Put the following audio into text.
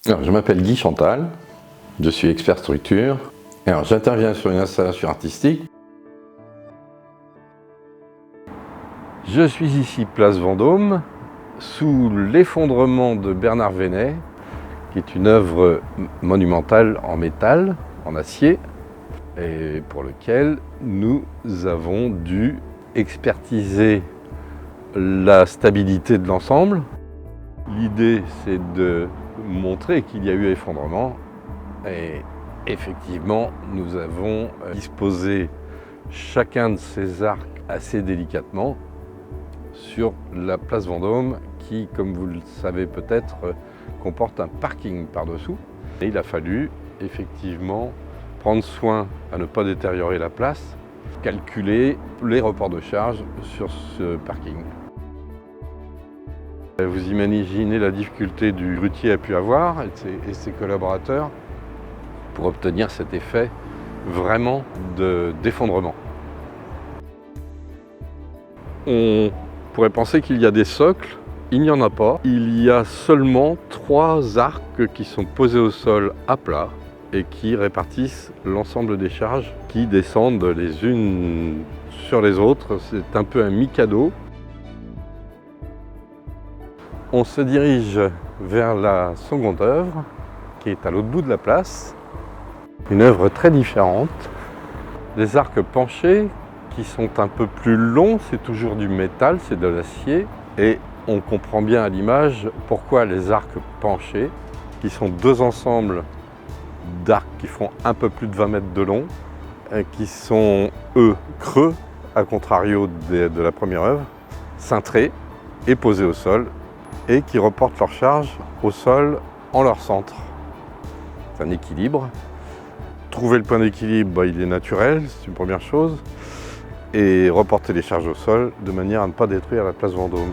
Alors, je m'appelle Guy Chantal, je suis expert structure. Alors, j'interviens sur une installation artistique. Je suis ici place Vendôme, sous l'effondrement de Bernard Venet, qui est une œuvre monumentale en métal, en acier, et pour lequel nous avons dû expertiser la stabilité de l'ensemble. L'idée, c'est de montrer qu'il y a eu effondrement et effectivement, nous avons disposé chacun de ces arcs assez délicatement sur la place Vendôme qui, comme vous le savez peut-être, comporte un parking par-dessous. Et il a fallu effectivement prendre soin à ne pas détériorer la place, calculer les reports de charge sur ce parking. Vous imaginez la difficulté du grutier a pu avoir et ses collaborateurs pour obtenir cet effet vraiment d'effondrement. On pourrait penser qu'il y a des socles, il n'y en a pas. Il y a seulement 3 arcs qui sont posés au sol à plat et qui répartissent l'ensemble des charges qui descendent les unes sur les autres. C'est un peu un mikado. On se dirige vers la seconde œuvre, qui est à l'autre bout de la place. Une œuvre très différente. Des arcs penchés qui sont un peu plus longs, c'est toujours du métal, c'est de l'acier. Et on comprend bien à l'image pourquoi les arcs penchés, qui sont 2 ensembles d'arcs qui font un peu plus de 20 mètres de long, qui sont, eux, creux, à contrario de la première œuvre, cintrés et posés au sol, et qui reportent leur charge au sol en leur centre. C'est un équilibre. Trouver le point d'équilibre, il est naturel, c'est une première chose, et reporter les charges au sol de manière à ne pas détruire la place Vendôme.